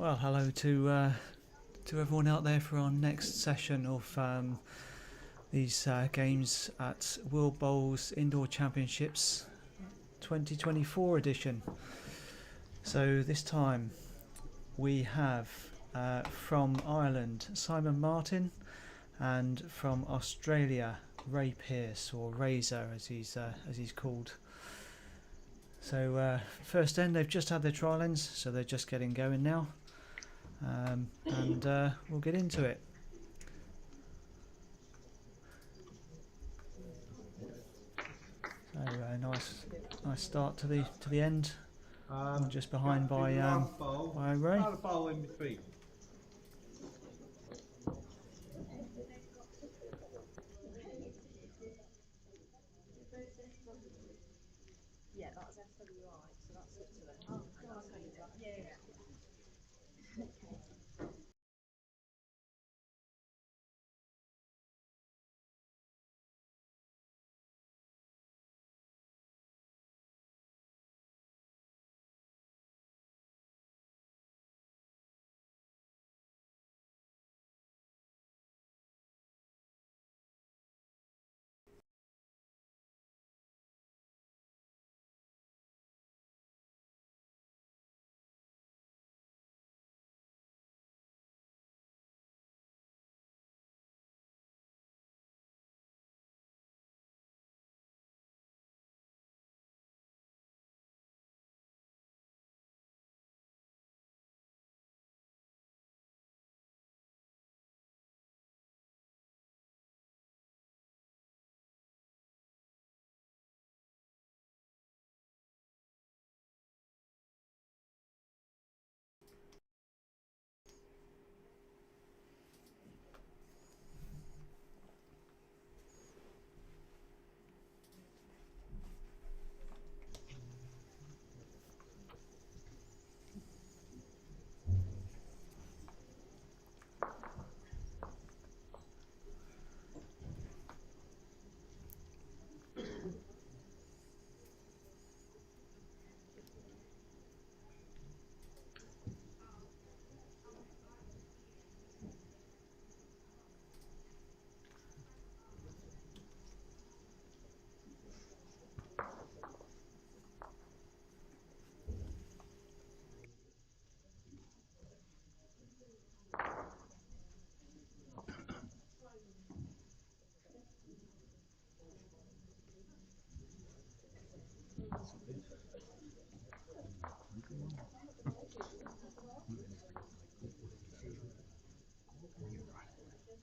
Well, hello to everyone out there for our next session of these games at World Bowls Indoor Championships 2024 edition. So this time we have from Ireland Simon Martin, and from Australia Ray Pearse, or Razor as he's called. So first end, they've just had their trial ends, so they're just getting going now. And we'll get into it. So nice start to the end. I'm just behind by Ray. Start a bowl in between. Yeah, that's SWI, so that's Switzerland. Oh, yeah.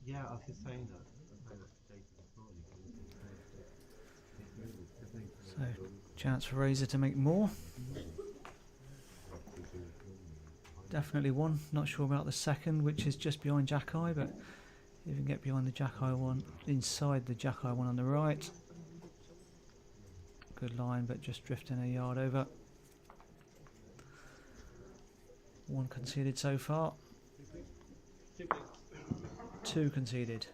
Yeah, I was just saying that. So chance for Razor to make more. Definitely one. Not sure about the second, which is just behind Jack-Eye, but if you can get behind the Jack-Eye one, inside the Jack-Eye one on the right. Good line, but just drifting a yard over. One conceded so far. Two conceded.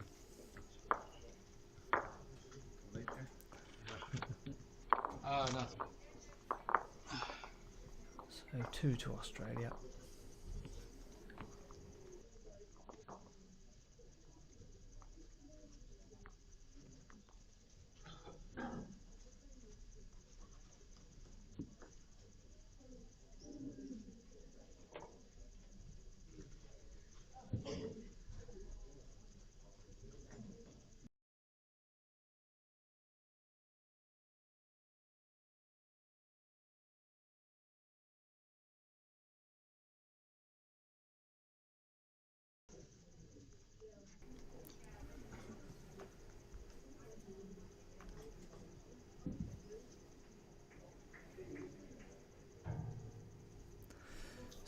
No. So 2 to Australia.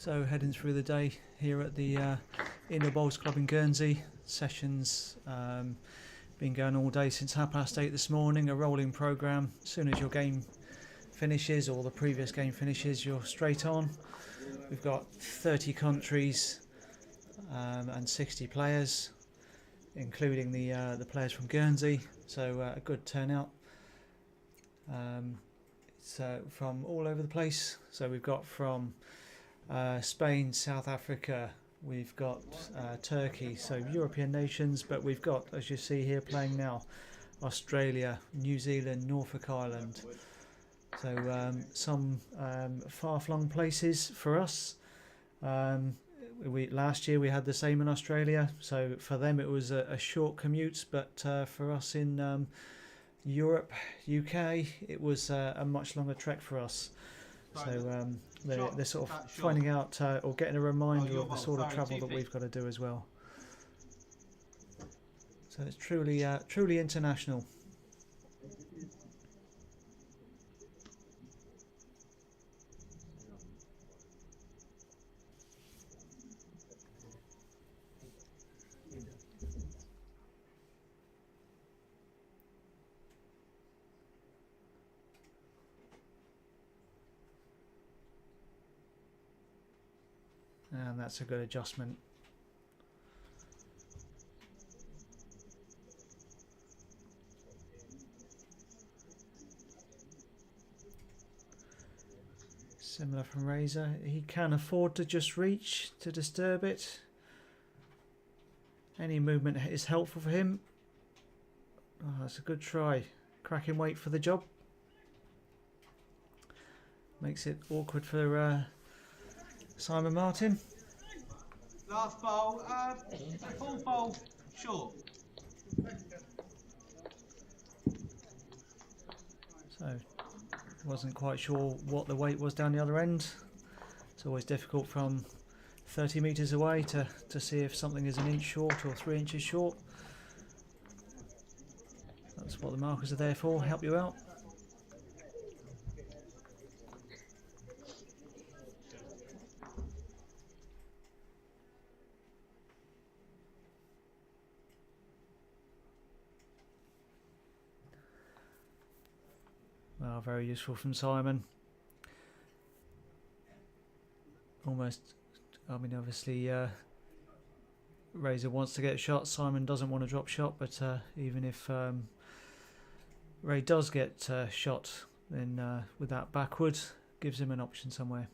So heading through the day here at the Indoor Bowls Club in Guernsey. Sessions been going all day since 8:30 this morning. A rolling programme. As soon as your game finishes, or the previous game finishes, you're straight on. We've got 30 countries and 60 players, including the players from Guernsey. So a good turnout. It's from all over the place. So we've got from Spain, South Africa, we've got Turkey, so European nations, but we've got, as you see here playing now, Australia, New Zealand, Norfolk Island. So some far-flung places for us. Last year we had the same in Australia, so for them it was a short commute, but for us in Europe, UK, it was a much longer trek for us. So they're sort of finding out or getting a reminder of the sort of travel that we've got to do as well. So it's truly international. And that's a good adjustment. Similar from Razor. He can afford to just reach to disturb it. Any movement is helpful for him. Oh, that's a good try. Cracking weight for the job. Makes it awkward for Simon Martin. Last bowl, full bowl, short. So, wasn't quite sure what the weight was down the other end. It's always difficult from 30 metres away to see if something is 1 inch short or 3 inches short. That's what the markers are there for, help you out. Well, very useful from Simon. Almost, I mean, obviously Razor wants to get a shot. Simon doesn't want to drop shot, but even if Ray does get shot, then with that backward, gives him an option somewhere.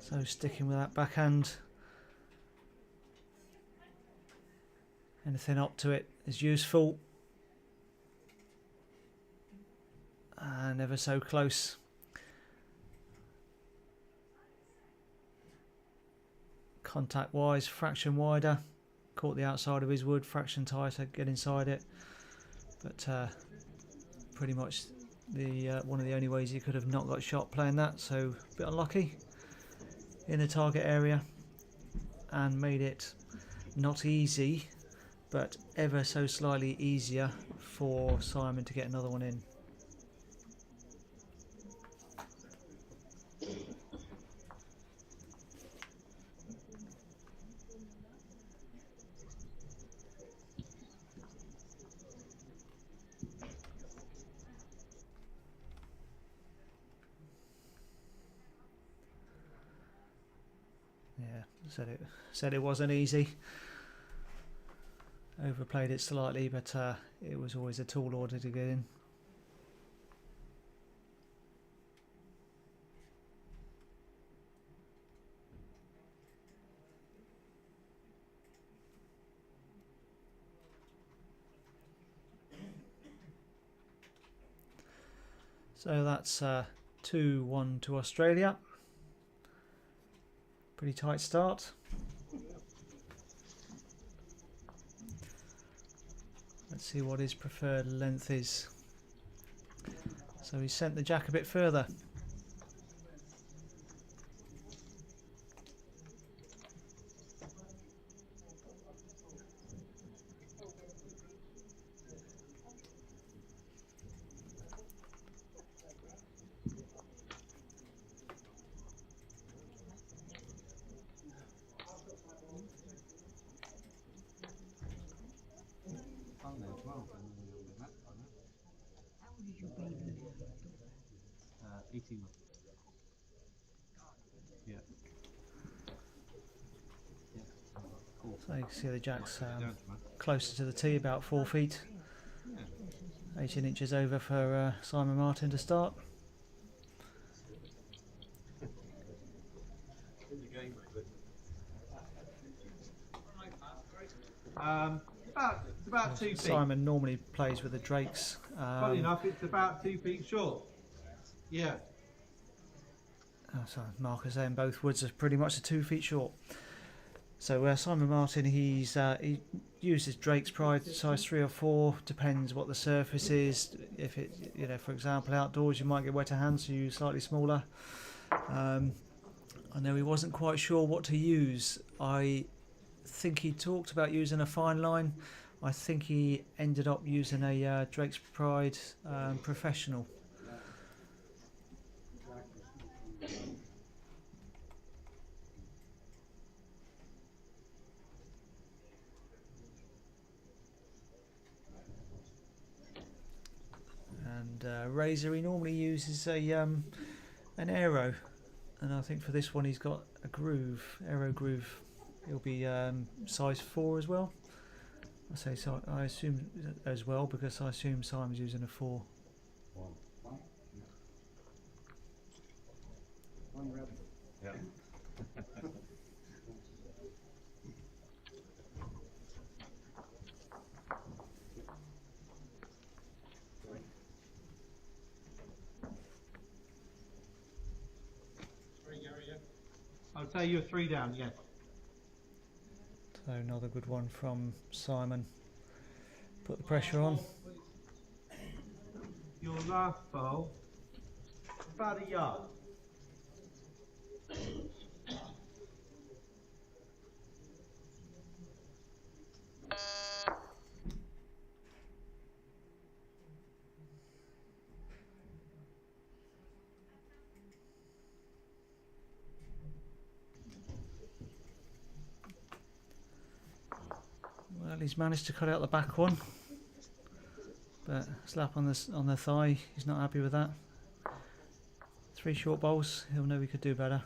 So sticking with that backhand. Anything up to it is useful. And ever so close. Contact wise, fraction wider. Caught the outside of his wood, fraction tighter, get inside it. But pretty much the one of the only ways you could have not got shot playing that, so a bit unlucky in the target area, and made it not easy, but ever so slightly easier for Simon to get another one in. Yeah, said it wasn't easy. Overplayed it slightly, but it was always a tall order to get in. So that's 2-1 to Australia. Pretty tight start. Let's see what his preferred length is. So he sent the jack a bit further. 18 months. Yeah. Yeah. Cool. So you can see the jack's Down to man. closer to the tee, about 4 feet. Yeah. 18 inches over for Simon Martin to start. It's about 2 feet. Simon normally plays with the Drakes. Funny enough, it's about 2 feet short. Yeah. So Mark is saying both woods are pretty much 2 feet short. So Simon Martin, he uses Drake's Pride size 3 or 4, depends what the surface is. If it, you know, for example, outdoors you might get wetter hands, so you use slightly smaller. I know he wasn't quite sure what to use. I think he talked about using a fine line. I think he ended up using a Drake's Pride Professional. And Razor, he normally uses a an Aero, and I think for this one he's got a groove, Aero groove. It'll be size 4 as well. I say so. I assume as well because I assume Simon's using a 4. Yeah. I'll tell you a 3 down, yes. So another good one from Simon. Put the pressure on. Your last bowl, about a yard. Well, he's managed to cut out the back one, but slap on the thigh. He's not happy with that. 3 short bowls. He'll know he could do better.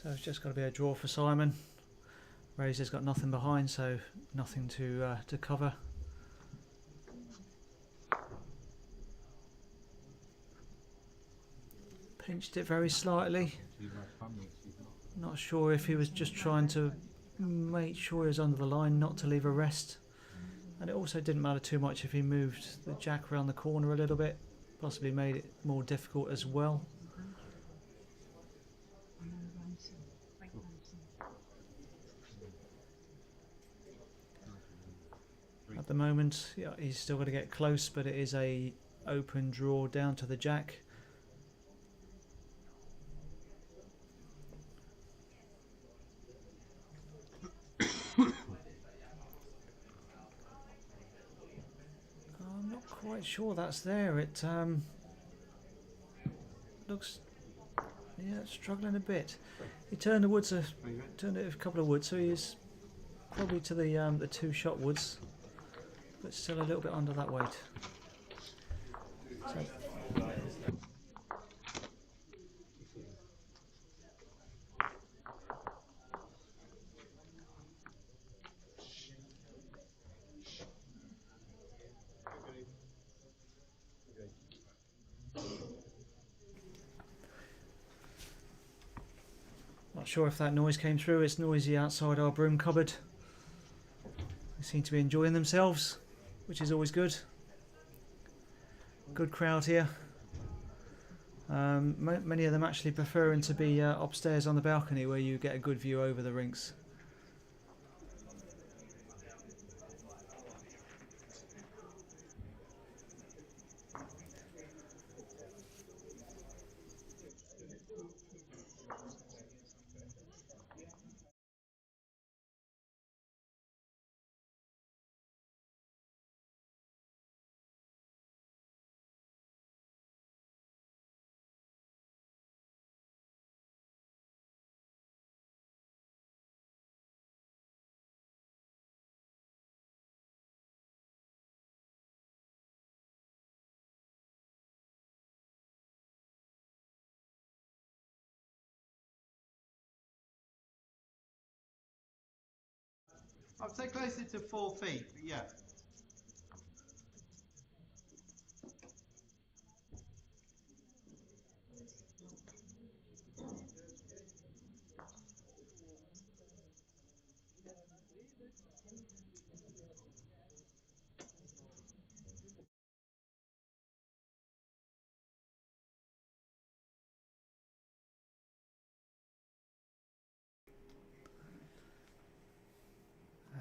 So it's just got to be a draw for Simon. Razor's got nothing behind, so nothing to cover. Pinched it very slightly. Not sure if he was just trying to make sure he was under the line, not to leave a rest. And it also didn't matter too much if he moved the jack around the corner a little bit. Possibly made it more difficult as well. At the moment, yeah, he's still got to get close, but it is a open draw down to the jack. I'm not quite sure that's there. It looks, yeah, it's struggling a bit. He turned the woods turned it a couple of woods, so he's probably to the 2 shot woods, but still a little bit under that weight. So, not sure if that noise came through. It's noisy outside our broom cupboard. They seem to be enjoying themselves, which is always good. Good crowd here. Many of them actually preferring to be upstairs on the balcony where you get a good view over the rinks. I'd say closer to 4 feet, but yeah.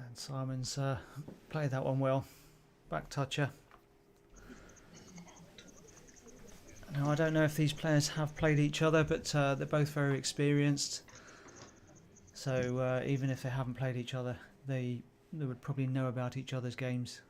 And Simon's played that one well. Back toucher. Now I don't know if these players have played each other, but they're both very experienced. So even if they haven't played each other, they would probably know about each other's games.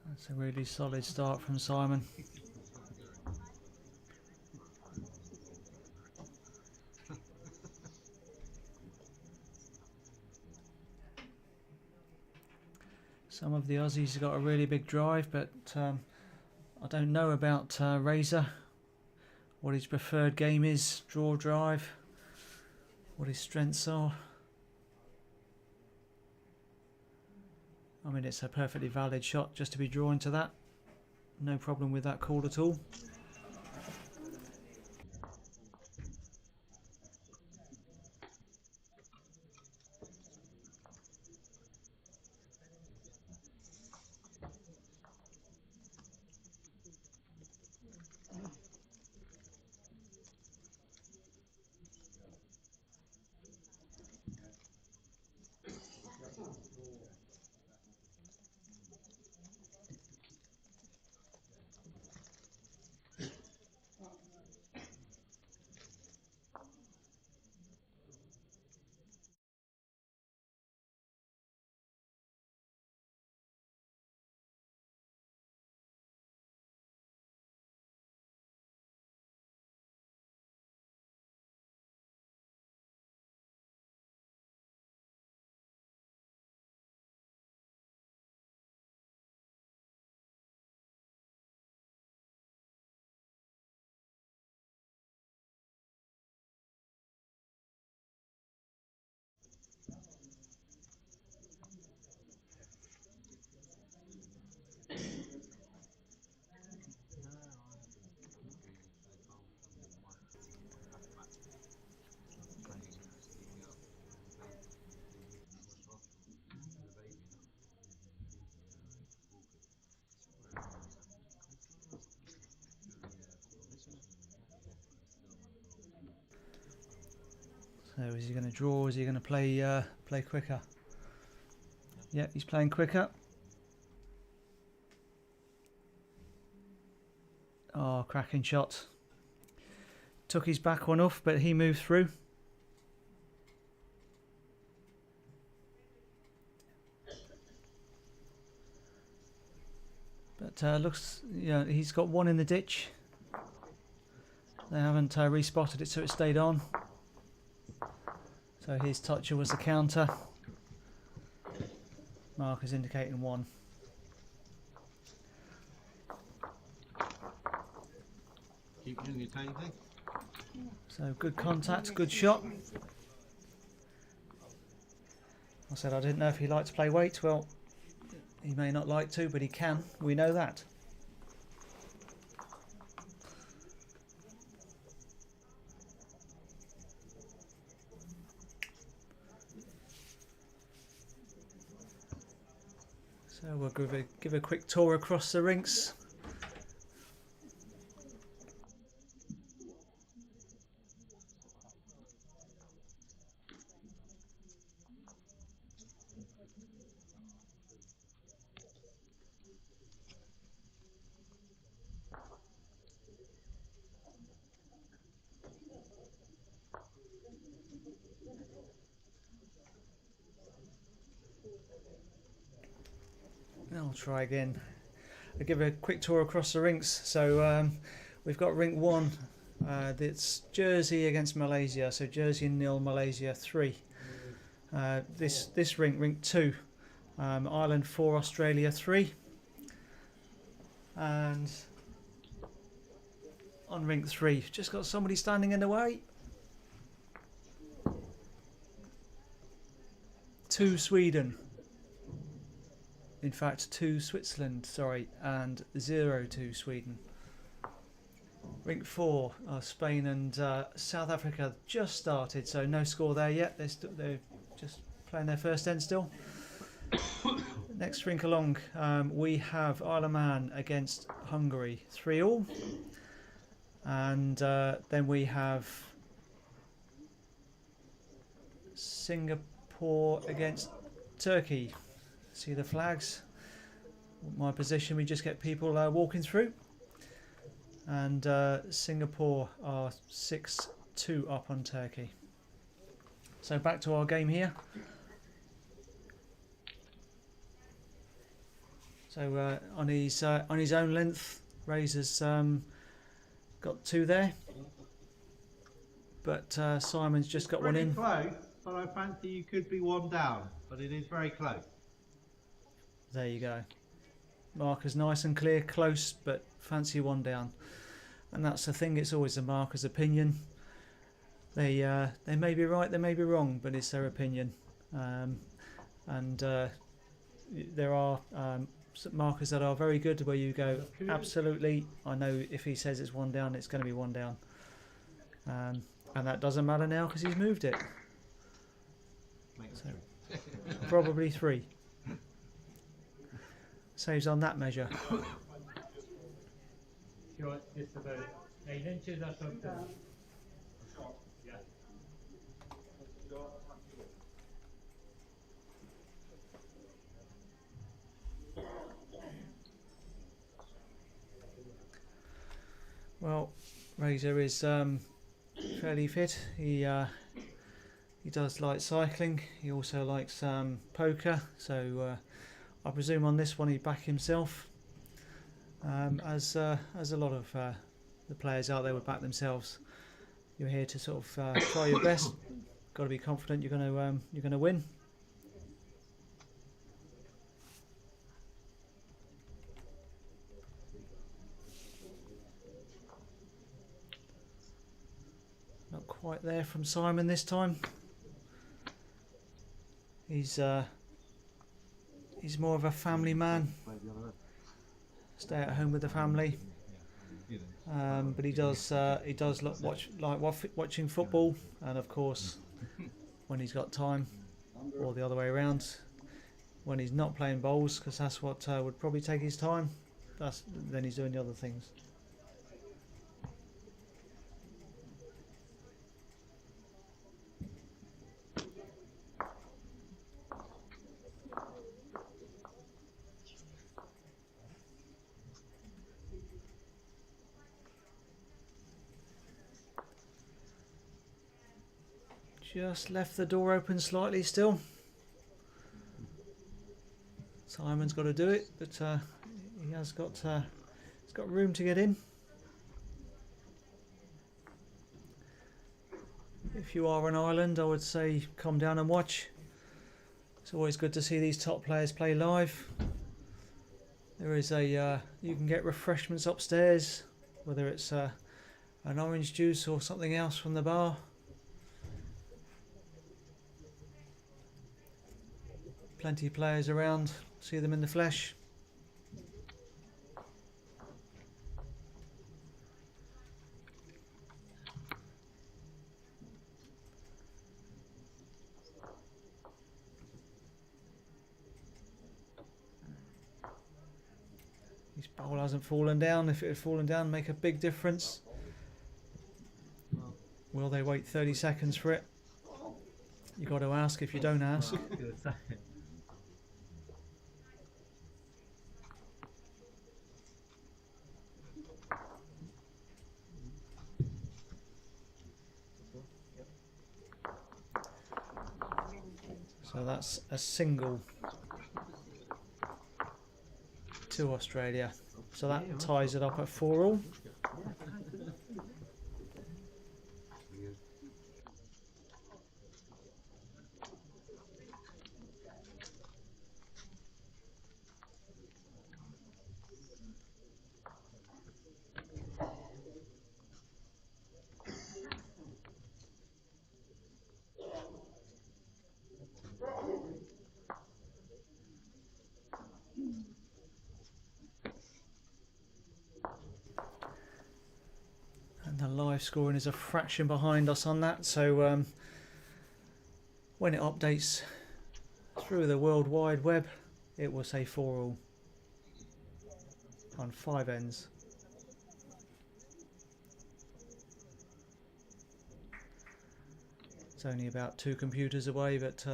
That's a really solid start from Simon. Some of the Aussies have got a really big drive, but I don't know about Razor, what his preferred game is, draw drive, what his strengths are. I mean, it's a perfectly valid shot just to be drawn to that. No problem with that call at all. So is he going to draw? Is he going to play quicker? Yeah, he's playing quicker. Oh, cracking shot. Took his back one off, but he moved through. But looks, yeah, he's got one in the ditch. They haven't respotted it, so it stayed on. So So his toucher was the counter. Markers indicating 1. Keep doing your tiny thing. So good contact, good shot. I said I didn't know if he liked to play weight. Well, he may not like to, but he can. We know that. So we'll give a quick tour across the rinks. I'll try again. I'll give a quick tour across the rinks. So we've got rink 1. That's Jersey against Malaysia. So Jersey 0, Malaysia 3. This rink 2. Ireland 4, Australia 3. And on rink 3, just got somebody standing in the way. 2 Sweden. In fact, 2 Switzerland, sorry, and 0-2 Sweden. Rink 4, Spain and South Africa just started, so no score there yet. They're just playing their first end still. Next rink along, we have Isle of Man against Hungary, 3-all. And then we have Singapore against Turkey. See the flags? My position, we just get people walking through. And Singapore are 6-2 up on Turkey. So back to our game here. So on his own length, Razor's got 2 there. But Simon's just got 1 in. Close, but I fancy you could be 1 down, but it is very close. There you go. Marker's nice and clear, close, but fancy 1 down. And that's the thing, it's always the marker's opinion. They may be right, they may be wrong, but it's their opinion. There are markers that are very good where you go, absolutely, I know if he says it's 1 down, it's going to be 1 down. And that doesn't matter now because he's moved it. So, probably 3. Saves on that measure. Sure, just about 8 inches or something. Yeah. Well, Razor is fairly fit. He does like cycling. He also likes poker. So I presume on this one he'd back himself. As a lot of the players out there would back themselves. You're here to sort of try your best. Got to be confident you're going to win. Not quite there from Simon this time. He's more of a family man. Stay at home with the family. But he does like watching football, and of course, when he's got time, or the other way around, when he's not playing bowls, because that's what would probably take his time. Then he's doing the other things. Just left the door open slightly still. Simon's got to do it, but he has got he's got room to get in. if you are on Ireland, I would say come down and watch. It's always good to see these top players play live. There is you can get refreshments upstairs, whether it's an orange juice or something else from the bar. Plenty of players around, see them in the flesh. This bowl hasn't fallen down. If it had fallen down, make a big difference. Will they wait 30 seconds for it? You got to ask if you don't ask. Good sign. So that's a single to Australia. So that ties it up at 4-all. And the live scoring is a fraction behind us on that, so when it updates through the World Wide Web, it will say 4-all on 5 ends. It's only about 2 computers away, but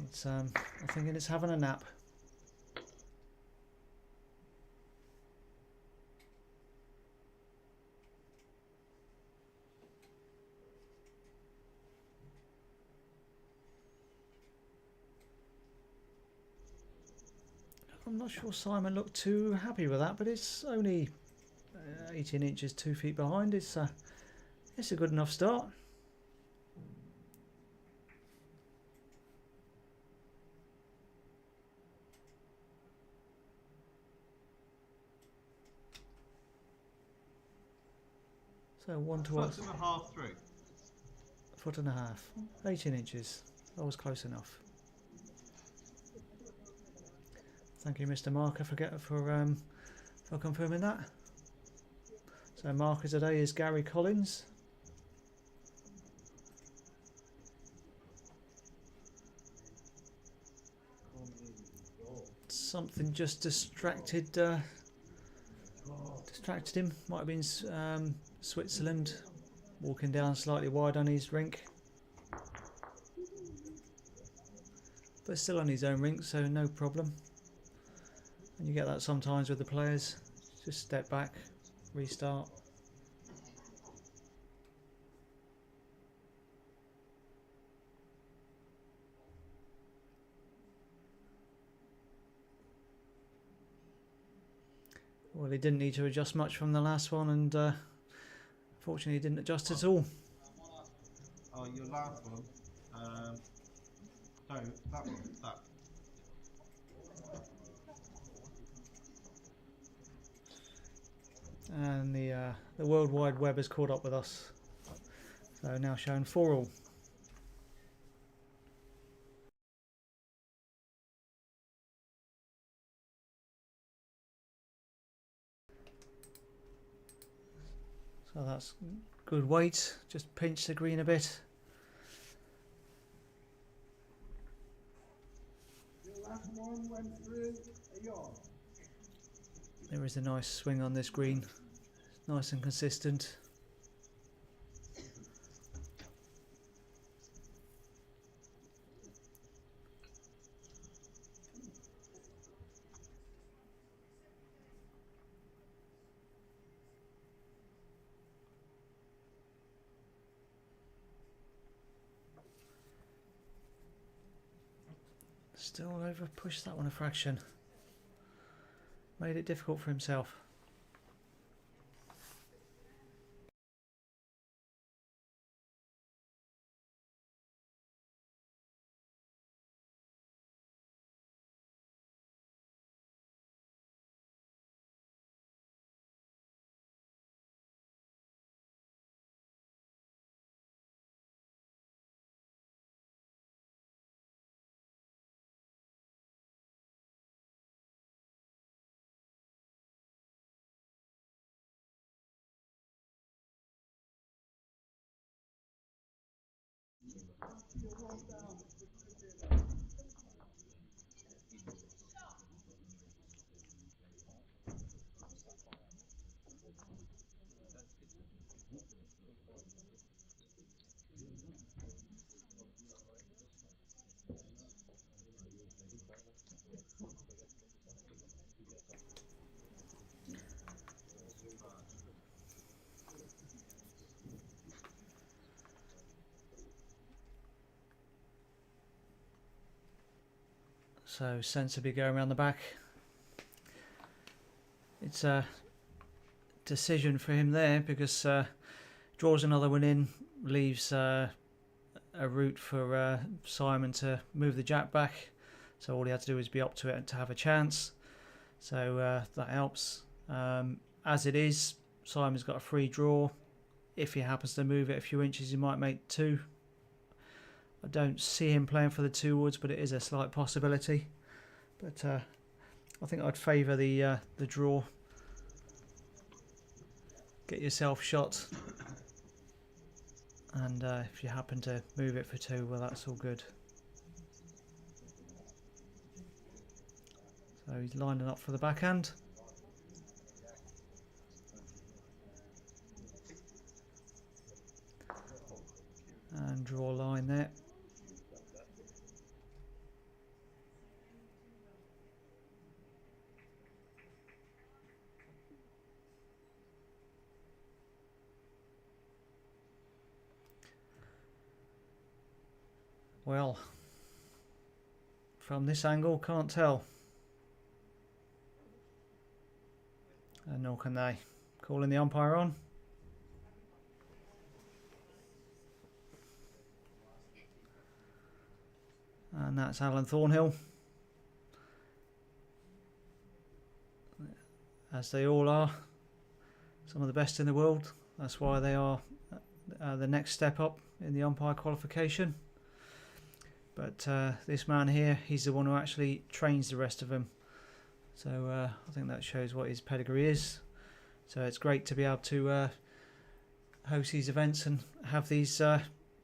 it's I'm thinking it's having a nap. I'm not sure Simon looked too happy with that, but it's only 18 inches, 2 feet behind. It's a good enough start. So 1 to 1. Foot and a half through. Foot and a half. 18 inches. That was close enough. Thank you, Mr. Marker, for confirming that. So marker today is Gary Collins. Something just distracted him. Might have been Switzerland walking down slightly wide on his rink, but still on his own rink, so no problem. And you get that sometimes with the players. Just step back, restart. Well, he didn't need to adjust much from the last one, and fortunately he didn't adjust at all. Oh, your last one. No, that one. That. And the World Wide Web has caught up with us. So now showing 4-all. So that's good weight. Just pinch the green a bit. There is a nice swing on this green. It's nice and consistent. Still over pushed that one a fraction. Made it difficult for himself. So sensibly going around the back. It's a decision for him there because draws another one in, leaves a route for Simon to move the jack back. So all he had to do was be up to it and to have a chance. So that helps. As it is, Simon's got a free draw. If he happens to move it a few inches, he might make 2. I don't see him playing for the 2 woods, but it is a slight possibility. But I think I'd favour the draw. Get yourself shot, and if you happen to move it for 2, well, that's all good. So he's lining up for the backhand. And draw a line there. Well, from this angle, can't tell. And nor can they. Calling the umpire on. And that's Alan Thornhill. As they all are. Some of the best in the world. That's why they are the next step up in the umpire qualification. But this man here, he's the one who actually trains the rest of them. So I think that shows what his pedigree is. So it's great to be able to host these events and have these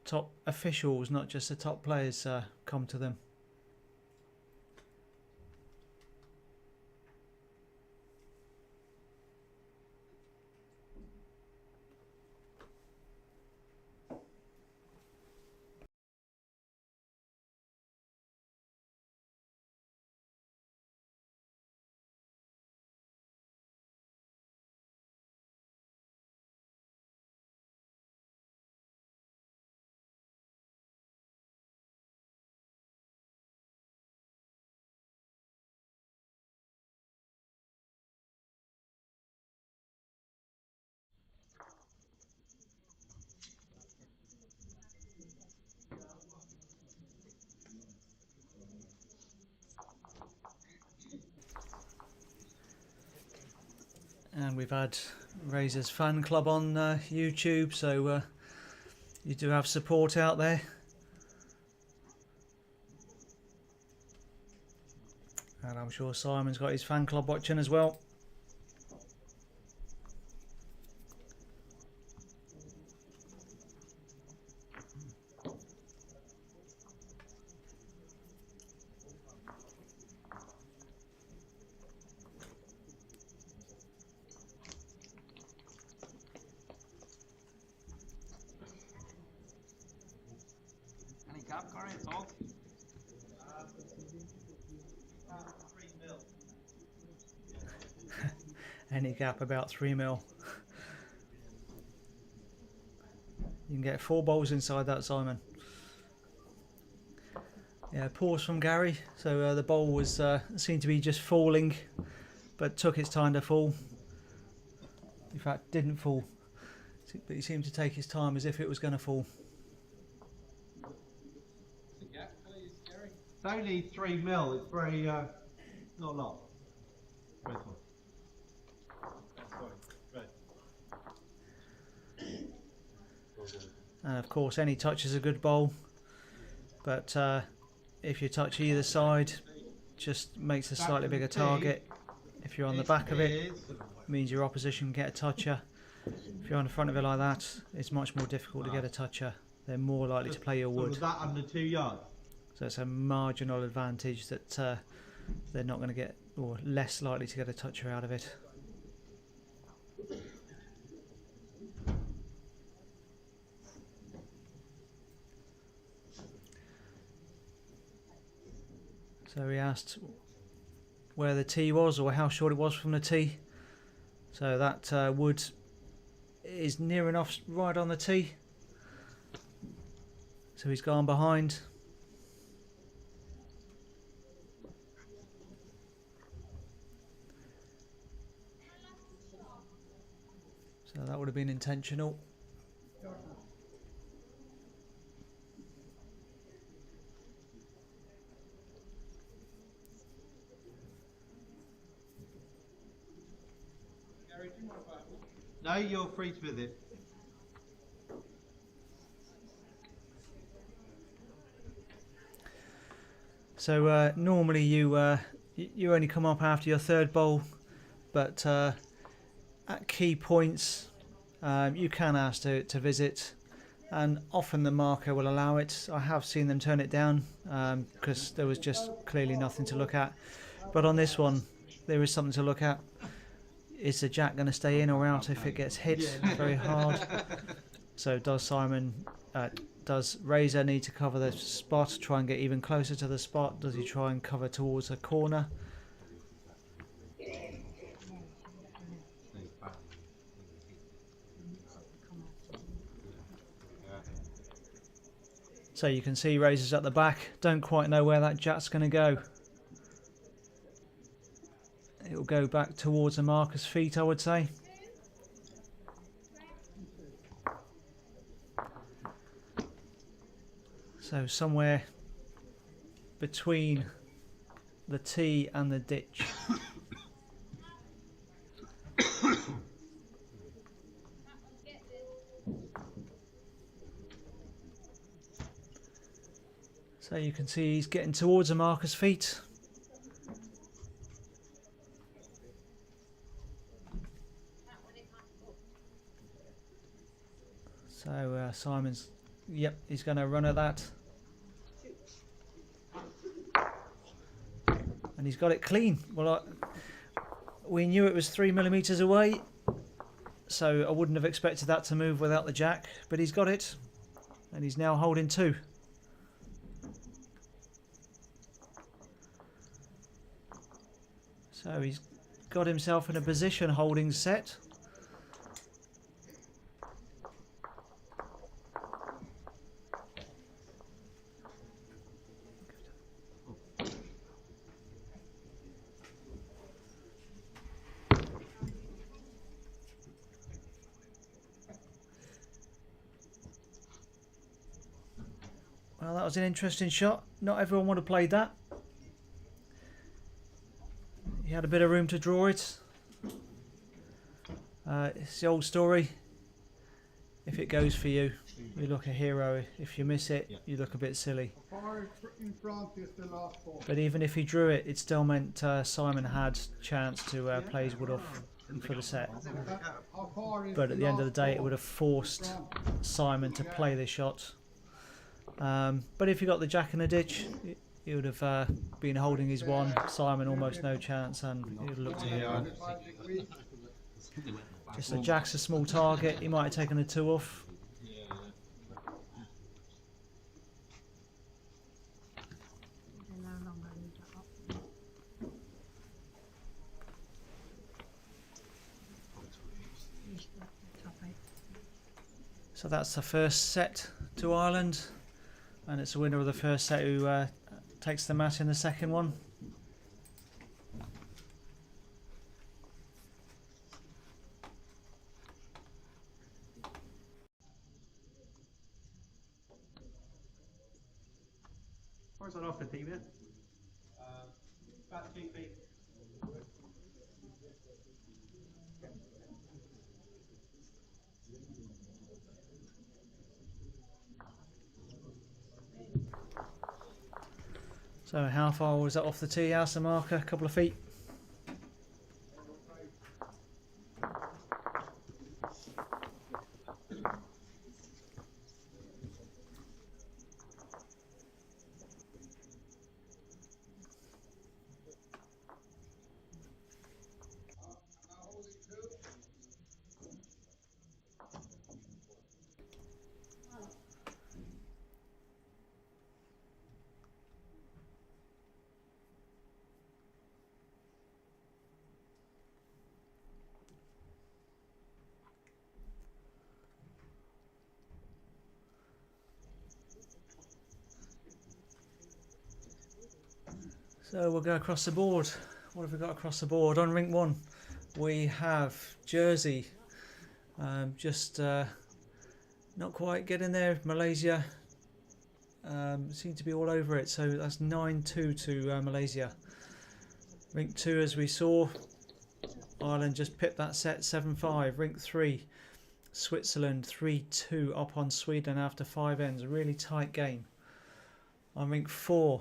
top officials, not just the top players, come to them. And we've had Razor's fan club on YouTube, so you do have support out there. And I'm sure Simon's got his fan club watching as well. Handicap, Corey, talk. 3 mil. Any gap about 3 mil. You can get 4 bowls inside that, Simon. Yeah, pause from Gary. So the bowl was seemed to be just falling, but took its time to fall. In fact, didn't fall, but he seemed to take his time as if it was going to fall. It's only 3 mil. It's very not a lot. Very small. And of course, any touch is a good bowl, but if you touch either side, just makes a slightly bigger target. If you're on the back of it, means your opposition can get a toucher. If you're on the front of it like that, it's much more difficult to get a toucher. they're more likely to play your So wood. was that under 2 yards? So it's a marginal advantage that they're not going to get, or less likely to get a toucher out of it. So he asked where the tee was, or how short it was from the tee. So that wood is near enough right on the tee. So he's gone behind. So that would have been intentional. No, you're free to visit. So normally you only come up after your third bowl, but at key points you can ask to visit, and often the marker will allow it. I have seen them turn it down because there was just clearly nothing to look at. But on this one, there is something to look at. Is the jack going to stay in or out if it gets hit very hard? So does Razor need to cover the spot, try and get even closer to the spot? Does he try and cover towards a corner? So you can see Razor's at the back, don't quite know where that jack's going to go. It'll go back towards the marker's feet, I would say. So somewhere between the tee and the ditch. So you can see he's getting towards the marker's feet. So Simon's, yep, he's going to run at that. And he's got it clean. Well, we knew it was 3mm away, so I wouldn't have expected that to move without the jack, but he's got it, and he's now holding 2. So he's got himself in a position holding set. Well, that was an interesting shot. Not everyone would have played that. He had a bit of room to draw it. It's the old story. If it goes for you, you look a hero. If you miss it, you look a bit silly. But even if he drew it, it still meant Simon had chance to play his wood off for the set. But at the end of the day, it would have forced Simon to play the shot. But if he got the jack in the ditch, he would have been holding his 1. Simon almost no chance, and he would have looked a hero. Just the jack's a small target. He might have taken the 2 off. So that's the first set to Ireland, and it's the winner of the first set who takes the mat in the second one. Where's that off the tee, mate? About 2 feet. So how far was that off the tee, House, the marker? A couple of feet? So we'll go across the board. What have we got across the board? On rink 1, we have Jersey. Just not quite getting there. Malaysia seem to be all over it. So that's 9-2 to Malaysia. Rink 2, as we saw, Ireland just pipped that set 7-5. Rink 3, Switzerland 3-2 up on Sweden after 5 ends. A really tight game. On rink 4,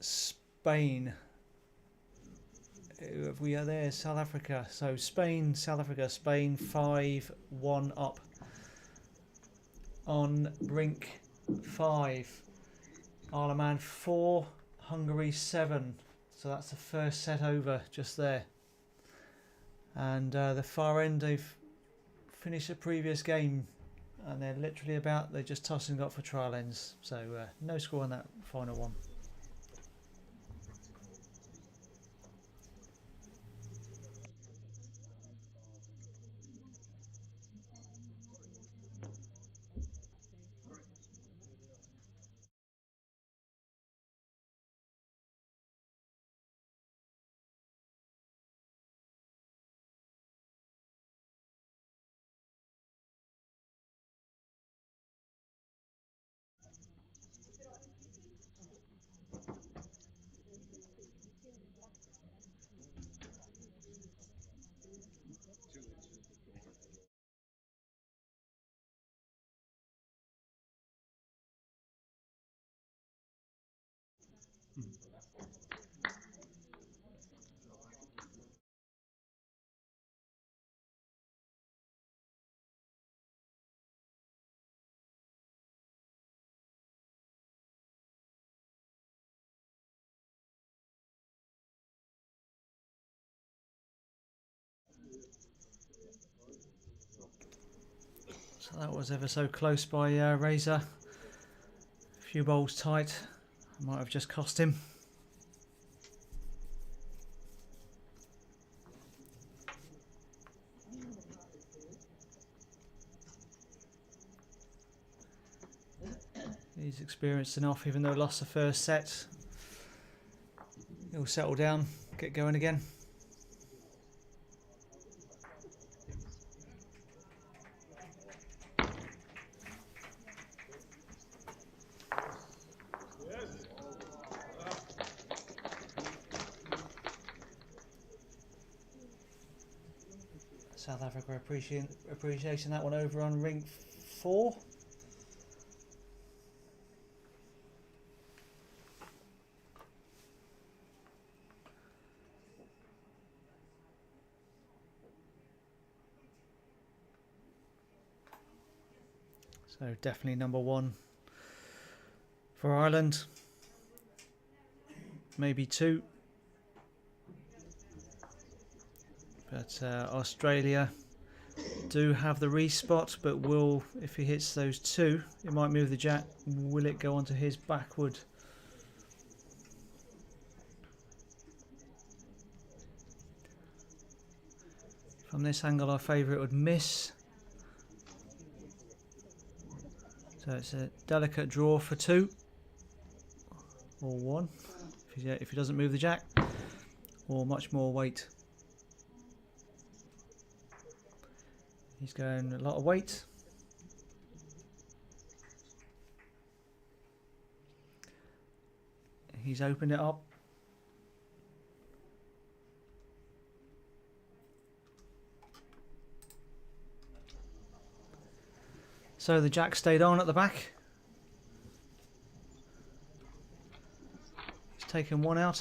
Spain. We are there, South Africa. So Spain, South Africa, Spain 5-1 up. On rink 5, Isle of Man 4, Hungary 7. So that's the first set over just there. And the far end, they've finished a previous game and they're literally they're just tossing it up for trial ends. So no score on that final one. So that was ever so close by Razor. A few bowls tight. Might have just cost him. He's experienced enough, even though he lost the first set. He'll settle down, get going again. South Africa appreciating that one over on rink 4. So definitely number 1 for Ireland. Maybe 2. But Australia do have the respot, but will, if he hits those 2, it might move the jack. Will it go onto his backward? From this angle, our favourite would miss. So it's a delicate draw for 2 or 1 if he doesn't move the jack, or much more weight. He's going a lot of weight. He's opened it up. So the jack stayed on at the back. He's taken 1 out.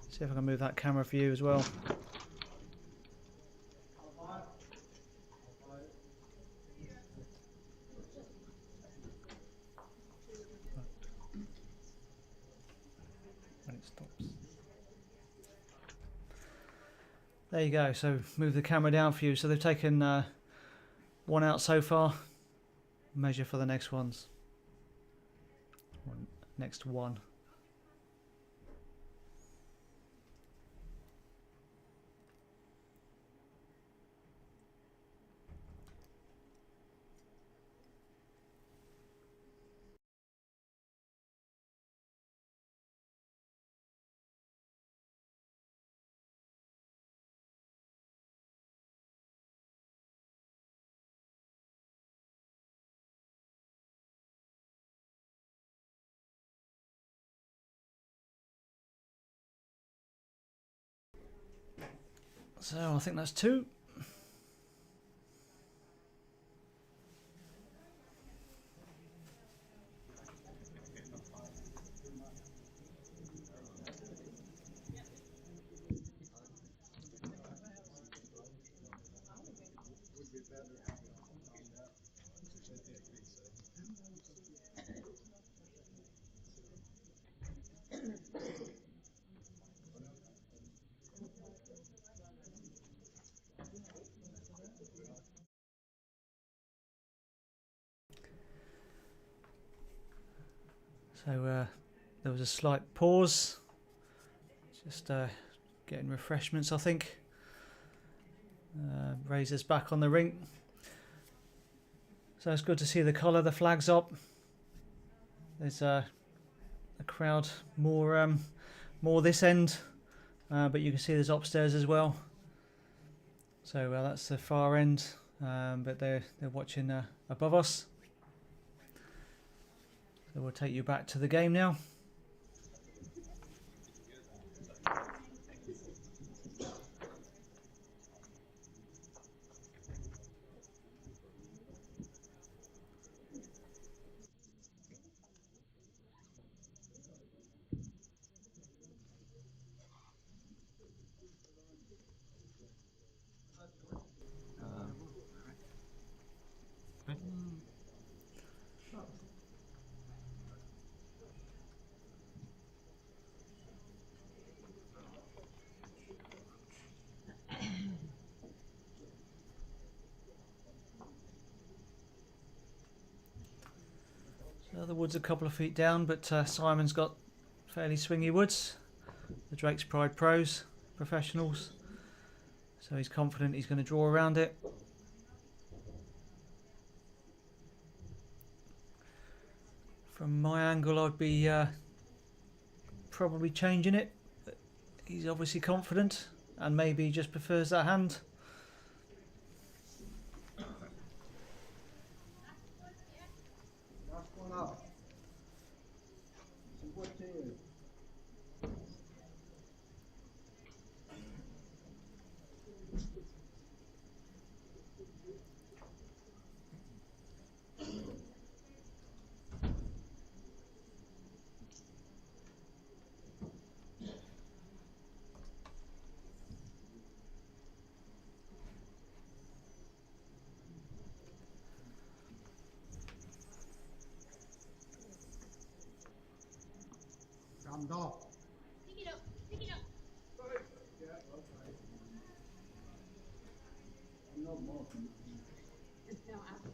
See if I can move that camera for you as well. When it stops. There you go. So move the camera down for you. So they've taken 1 out so far. Measure for the next ones. Next one. So I think that's 2. So there was a slight pause, just getting refreshments, I think. Razor's back on the ring, so it's good to see the colour, the flag's up. There's a crowd more this end, but you can see there's upstairs as well. So that's the far end, but they're watching above us. So we'll take you back to the game now. So the wood's a couple of feet down, but Simon's got fairly swingy woods. The Drake's Pride Pros, professionals. So he's confident he's going to draw around it. From my angle, I'd be probably changing it. But he's obviously confident, and maybe he just prefers that hand. Last one up. Some wood to you. Jammed off. Pick it up, pick it up. Yeah, okay. No more. No, I'm.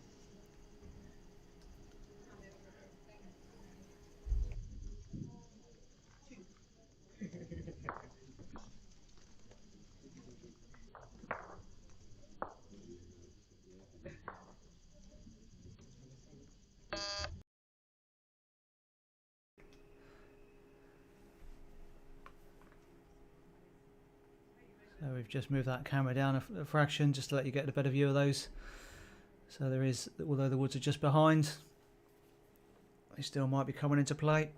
So we've just moved that camera down a fraction just to let you get a better view of those. So there is, although the woods are just behind, they still might be coming into play.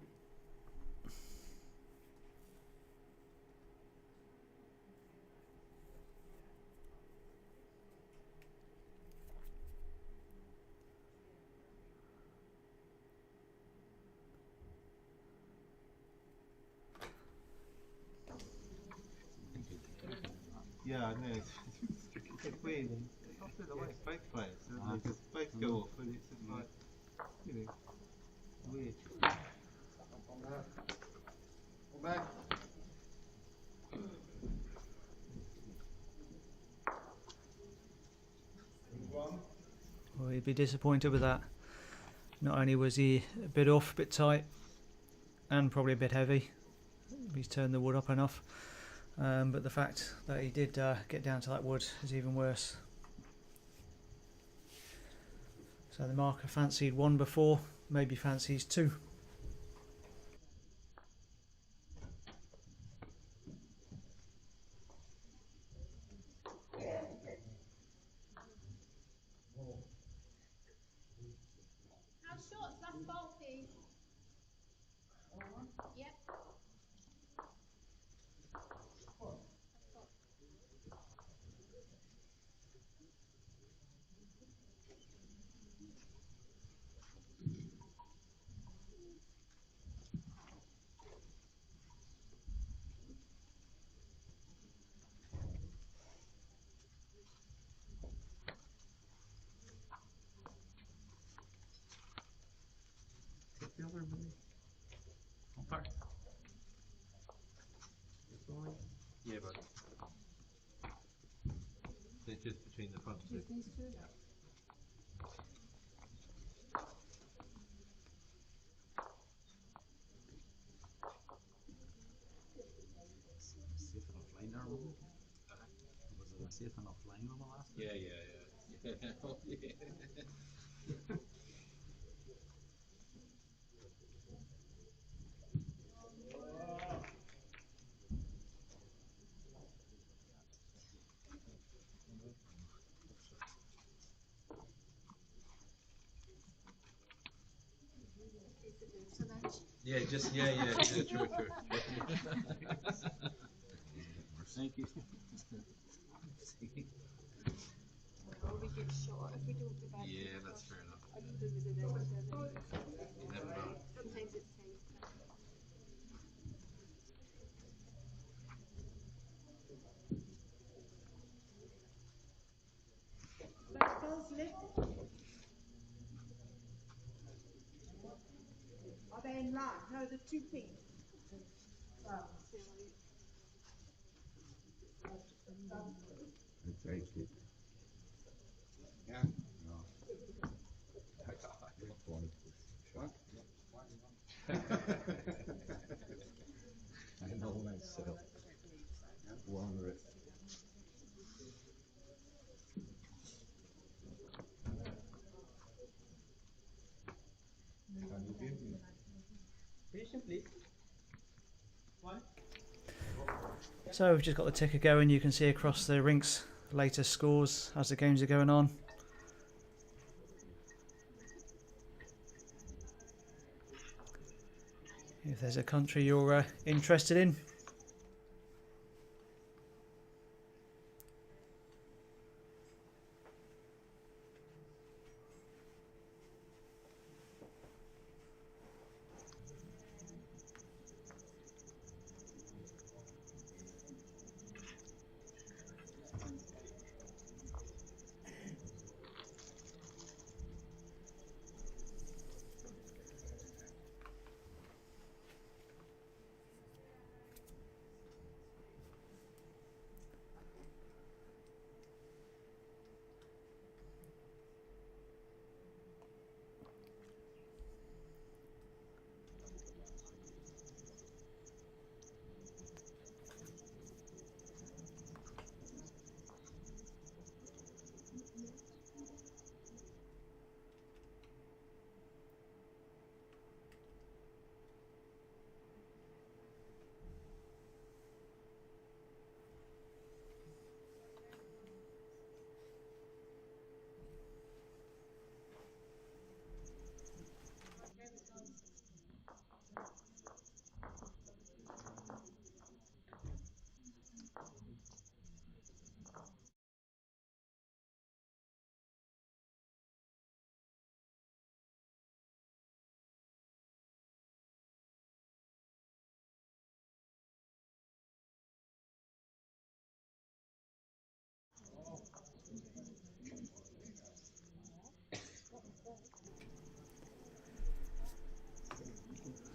Yeah, I know. It's weird. And often the way both players, don't they? Just both go off, and it's just like, you know, weird. Come back. Well, he'd be disappointed with that. Not only was he a bit off, a bit tight, and probably a bit heavy. He's turned the wood up enough. But the fact that he did get down to that wood is even worse. So the marker fancied 1 before, maybe fancies 2. How short's last ball, please? Yep. Tuck. Yeah, but They're just between the front two. Just these two? see if it offline there, wasn't it? Was it a safe and offline on the last? Yeah. Yeah, just true. Thank you. Or we get short if we don't do bad. Yeah, that's fair enough. I know there was an extra. You never know. Sometimes it's tight. Like those little? Are they in line? No, the two pink. Oh, silly. Thank you. Yeah. No. I know myself. Wonder it. Finish please. One. So we've just got the ticker going. You can see across the rinks latest scores as the games are going on. If there's a country you're interested in.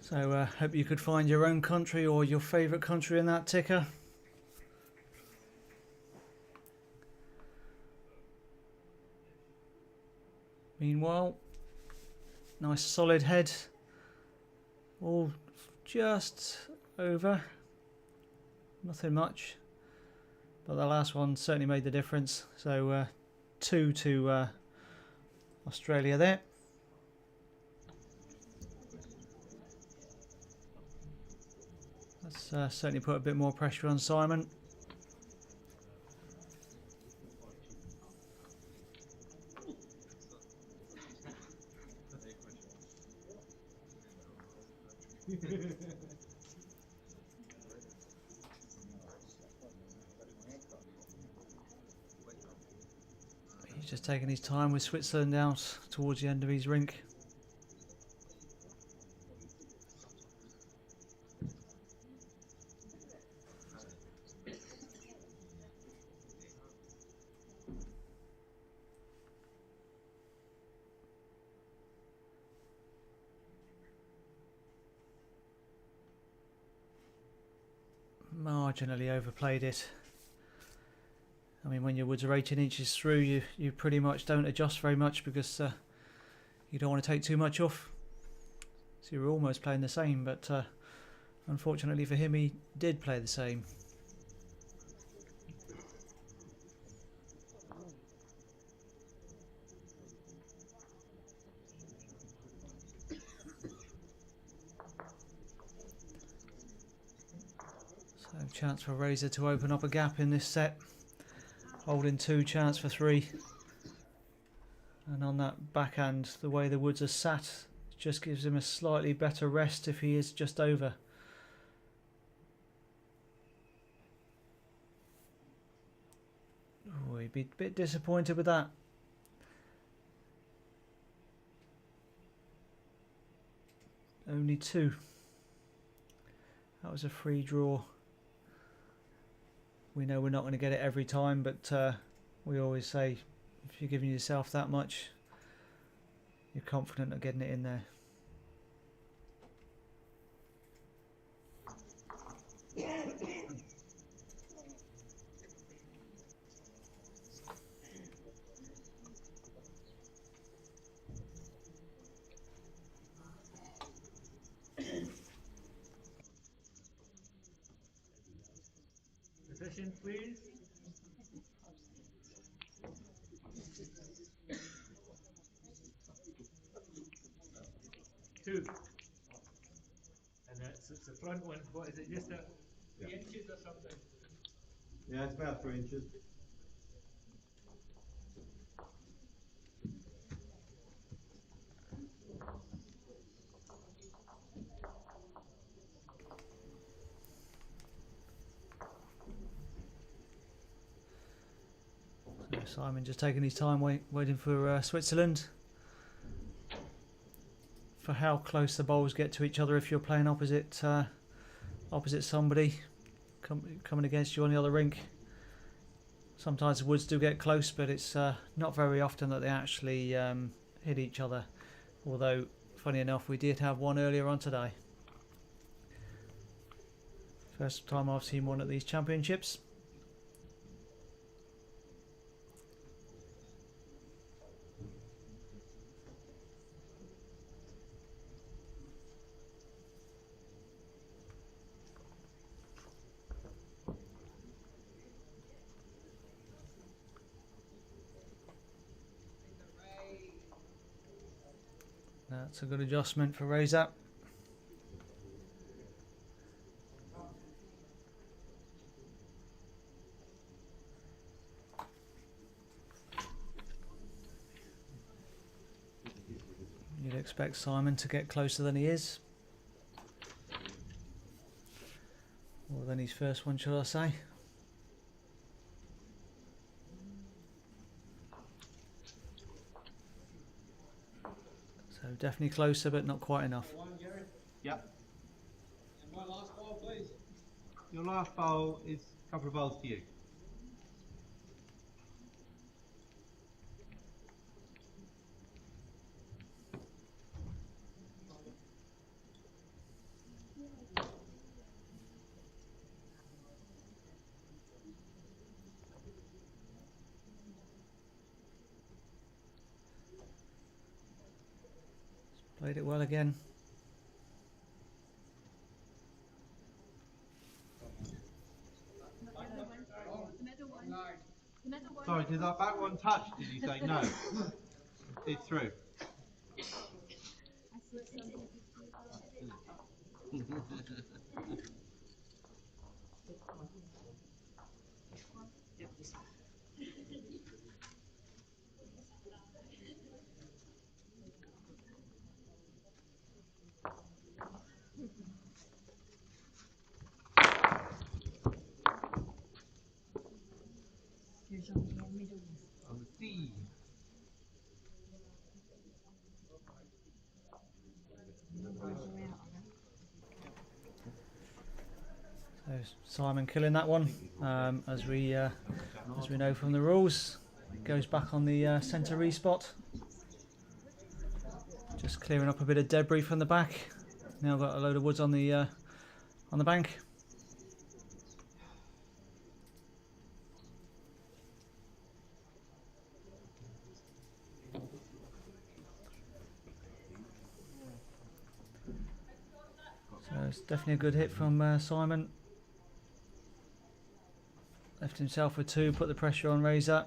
So hope you could find your own country or your favourite country in that ticker. Meanwhile, nice solid head, all just over, nothing much, but the last one certainly made the difference. So 2 to Australia there. That's certainly put a bit more pressure on Simon. He's just taking his time with Switzerland out towards the end of his rink. marginally overplayed it. I mean, when your woods are 18 inches through, you pretty much don't adjust very much because you don't want to take too much off. So you're almost playing the same, but unfortunately for him, he did play the same. So chance for Razor to open up a gap in this set. Holding 2, chance for 3. And on that backhand, the way the woods are sat, just gives him a slightly better rest if he is just over. Oh, he'd be a bit disappointed with that. Only 2. That was a free draw. We know we're not going to get it every time, but we always say if you're giving yourself that much, you're confident of getting it in there. Position, please. Two. And that's it's the front one. What is it? Just a 3 inches or something? Yeah, it's about 3 inches. So Simon just taking his time waiting for Switzerland. For how close the bowls get to each other if you're playing opposite somebody coming against you on the other rink. Sometimes the woods do get close, but it's not very often that they actually hit each other. Although, funny enough, we did have one earlier on today. First time I've seen one at these championships. That's a good adjustment for Razor. You'd expect Simon to get closer than he is. Or than his first one, shall I say. So definitely closer, but not quite enough. Yep. And my last ball, please. Your last bowl is a couple of bowls to you. Played it well again. Sorry, did that back one touch? Did you say no? It's through. On the C. So Simon killing that one, as we know from the rules. Goes back on the centre respot. Just clearing up a bit of debris from the back. Now got a load of woods on the bank. it's definitely a good hit from Simon. Left himself with 2, put the pressure on Razor.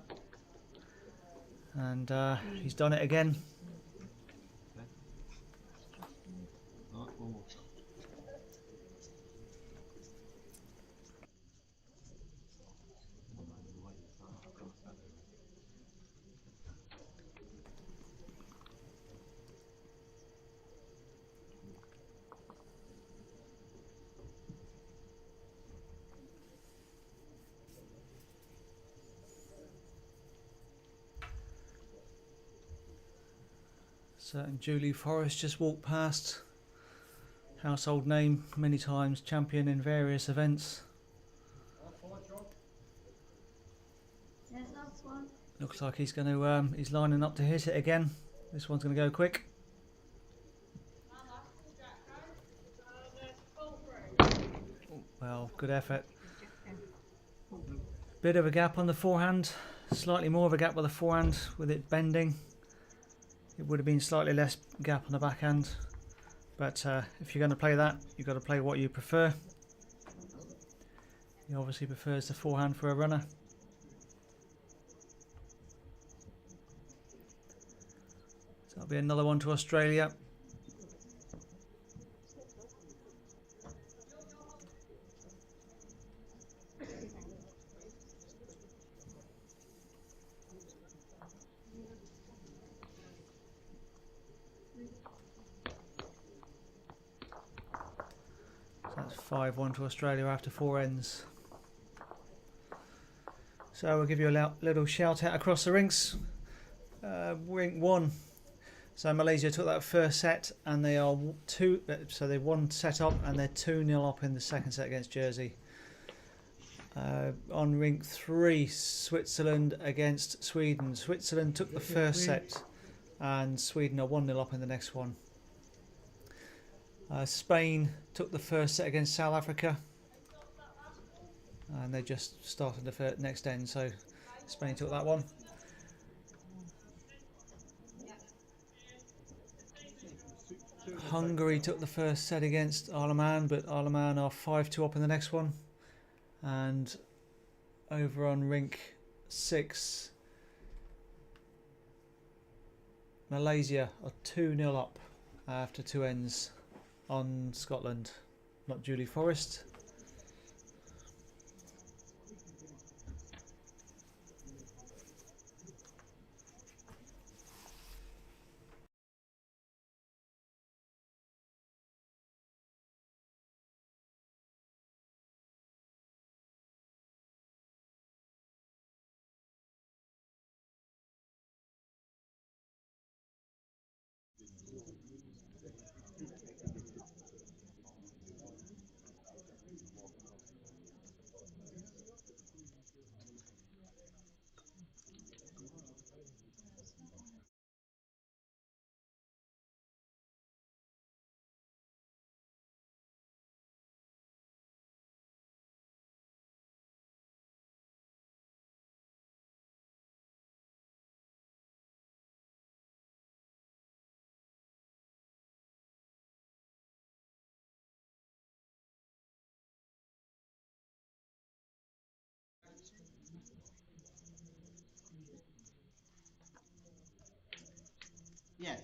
And he's done it again. Right, one more. Certain Julie Forrest just walked past. Household name, many times champion in various events. There's last one. Looks like he's going to. He's lining up to hit it again. This one's going to go quick. Well, good effort. Bit of a gap on the forehand. Slightly more of a gap with the forehand with it bending. It would have been slightly less gap on the backhand. But if you're going to play that, you've got to play what you prefer. He obviously prefers the forehand for a runner. So that'll be another one to Australia. So that's 5-1 to Australia after 4 ends. So we'll give you a little shout out across the rinks. Rink 1. So Malaysia took that first set and they are 2. So they 1 set up and they're 2-0 up in the second set against Jersey. On rink 3, Switzerland against Sweden. Switzerland took the first set and Sweden are 1-0 up in the next one. Spain took the first set against South Africa and they just started the next end, so Spain took that one. Hungary took the first set against Isle of Man, but Isle of Man are 5-2 up in the next one. And over on rink 6, Malaysia are 2-0 up after 2 ends on Scotland. Not Julie Forrest. Yes.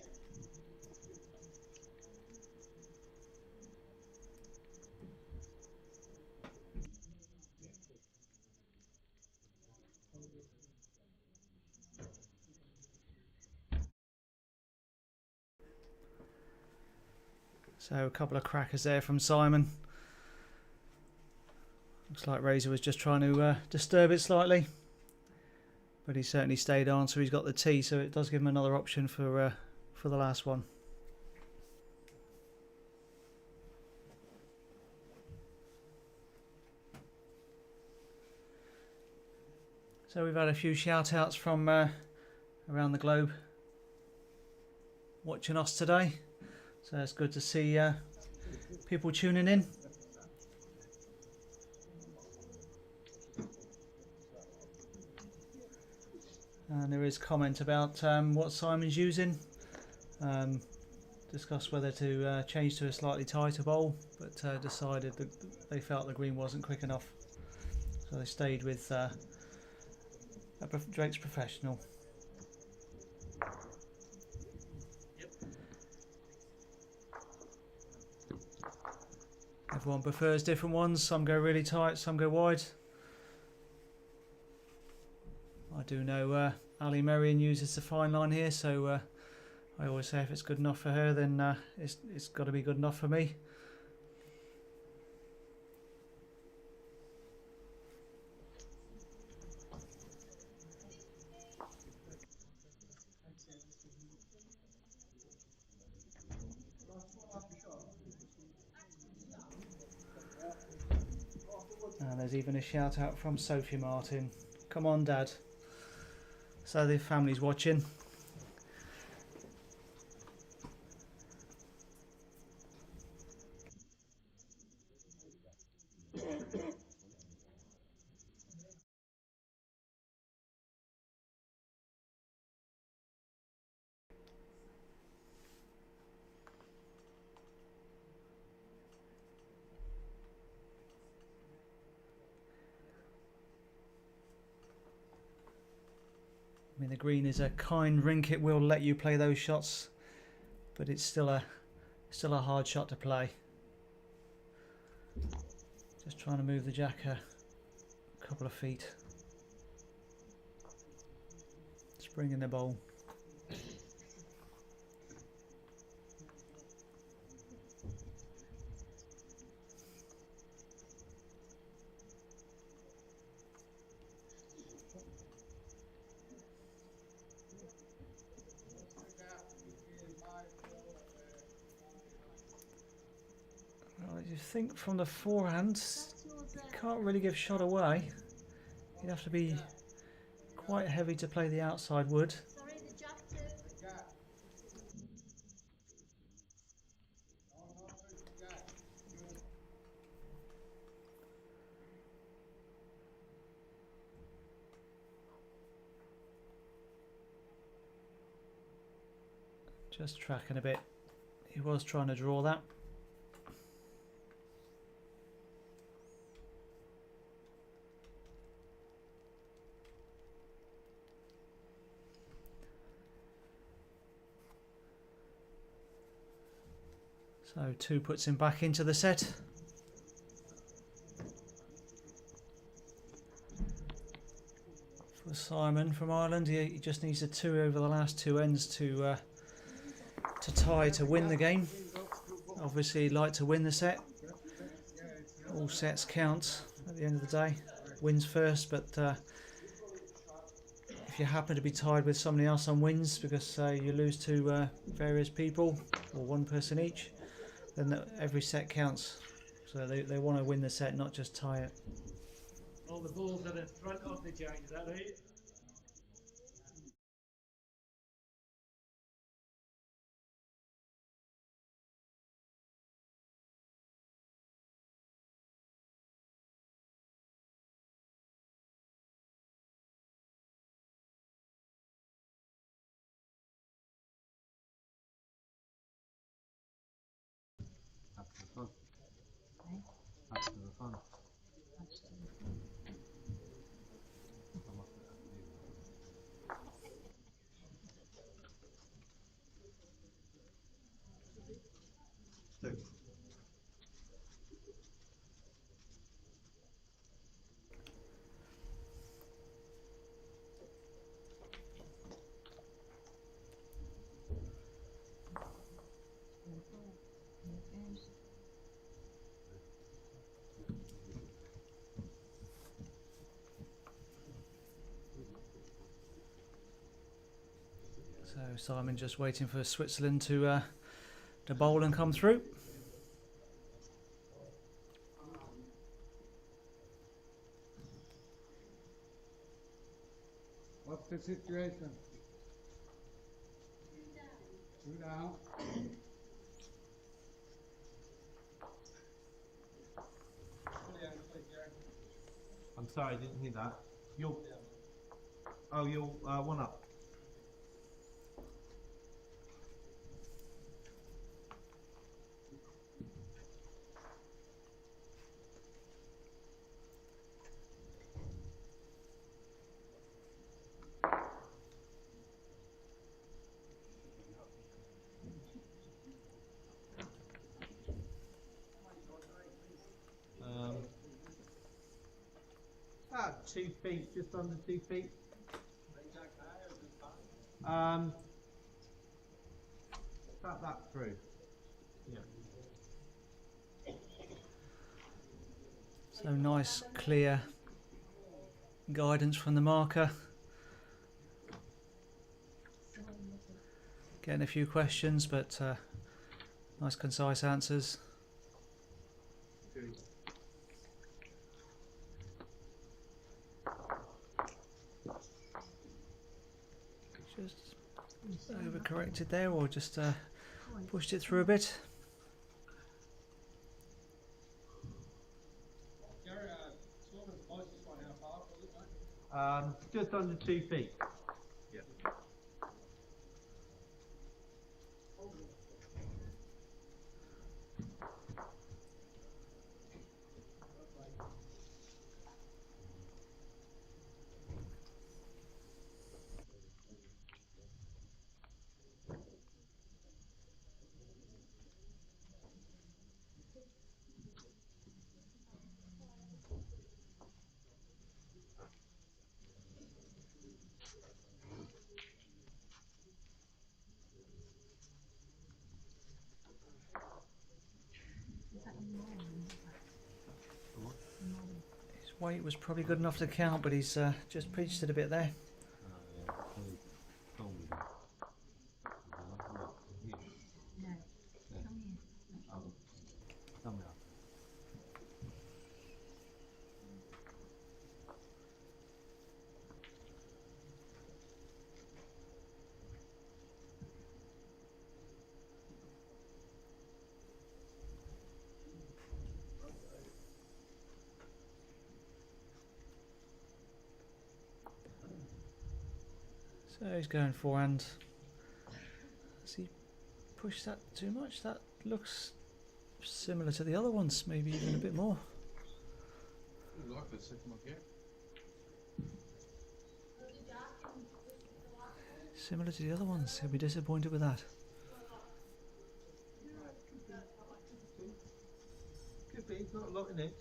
So a couple of crackers there from Simon. Looks like Razor was just trying to disturb it slightly, but he certainly stayed on, so he's got the tee, so it does give him another option for the last one. So we've had a few shout outs from around the globe watching us today, so it's good to see people tuning in. And there is comment about what Simon's using. discussed whether to change to a slightly tighter bowl, but decided that they felt the green wasn't quick enough, so they stayed with Drake's Professional. Everyone prefers different ones. Some go really tight, some go wide. I do know Ali Merrian uses the fine line here, so I always say if it's good enough for her, then it's got to be good enough for me. And there's even a shout out from Sophie Martin. Come on, Dad. So the family's watching. I mean, the green is a kind rink. It will let you play those shots, but it's still a hard shot to play. Just trying to move the jack a couple of feet. Spring in the bowl. You think from the forehand, you can't really give shot away. You'd have to be quite heavy to play the outside wood. Sorry, the jack too. Just tracking a bit. He was trying to draw that. So 2 puts him back into the set. For Simon from Ireland, he just needs a 2 over the last 2 ends to tie to win the game. Obviously, he'd like to win the set. All sets count at the end of the day. Wins first, but if you happen to be tied with somebody else on wins because you lose to various people or one person each, then every set counts. So they want to win the set, not just tie it. All the balls are in front of the jack, is that right? Up to the front. Up to the front. Two. So Simon just waiting for Switzerland to bowl and come through. What's the situation? 2 down. I'm sorry, I didn't hear that. You're 1 up. about 2 feet, just under 2 feet. About that through. Yeah. So nice, clear guidance from the marker. Getting a few questions, but nice, concise answers. Just overcorrected there, or just pushed it through a bit. Just under 2 feet. Yeah. His weight was probably good enough to count, but he's just preached it a bit there. Yeah, please, told me that. Yeah. No. Yeah. Come here. Oh, tell me that. So he's going forehand. Has he pushed that too much? That looks similar to the other ones, maybe even a bit more. Similar to the other ones. He'll be disappointed with that. Could be, not a lot in it.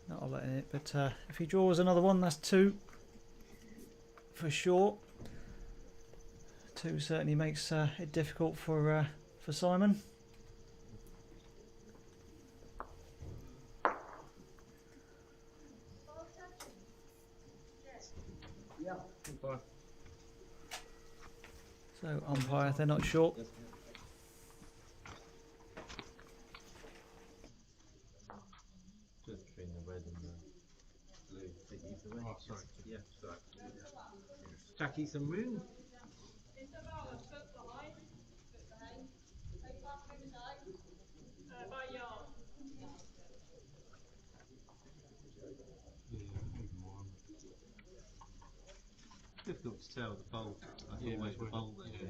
Not a lot in it, but if he draws another one, that's 2 for sure. 2 certainly makes it difficult for Simon. Yeah. So umpire, if they're not short. Just between the red and the blue. Cities away. Oh, sorry. Yeah, sorry. Jackie, some room. Difficult to tell the bowl. That's always the bowl there. Yeah,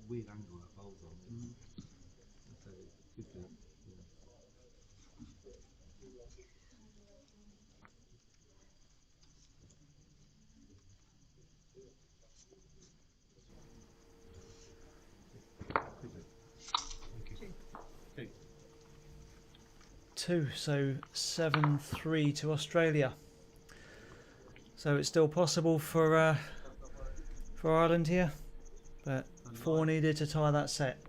weird angle that bowl's on. So it could be, yeah. Two. 2, so 7-3 to Australia. So it's still possible for Ireland here, but 4 needed to tie that set.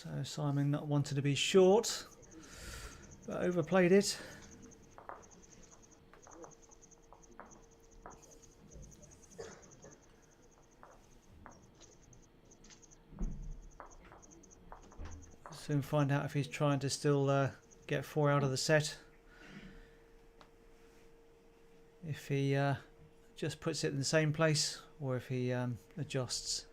So Simon not wanted to be short, but overplayed it. Soon find out if he's trying to still get 4 out of the set. If he just puts it in the same place, or if he adjusts.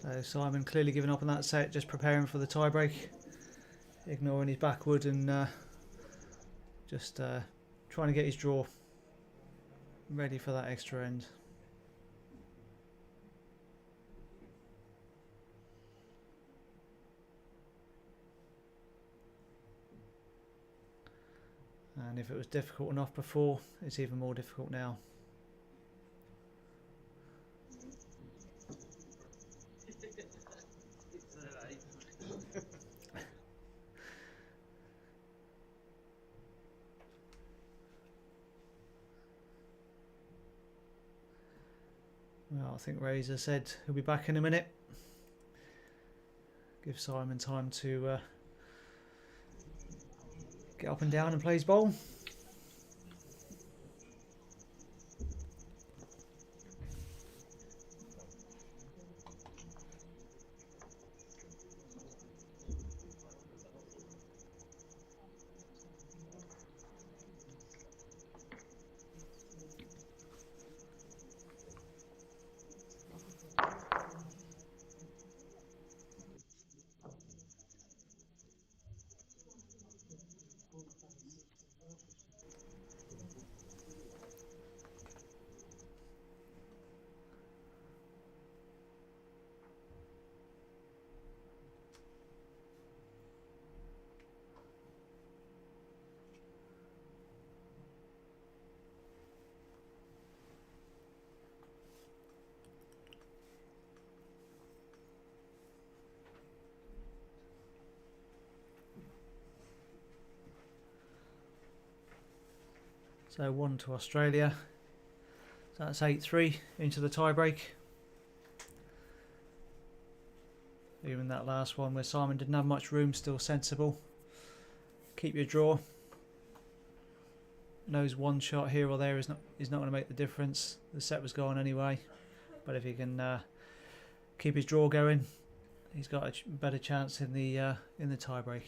So Simon clearly giving up on that set, just preparing for the tiebreak, ignoring his backward and just trying to get his draw ready for that extra end. And if it was difficult enough before, it's even more difficult now. Well, I think Razor said he'll be back in a minute. Give Simon time to get up and down and play his bowl. So 1 to Australia. So that's 8-3 into the tiebreak. Even that last one where Simon didn't have much room, still sensible. Keep your draw. Knows one shot here or there is not going to make the difference. The set was gone anyway, but if he can keep his draw going, he's got a better chance in the tiebreak.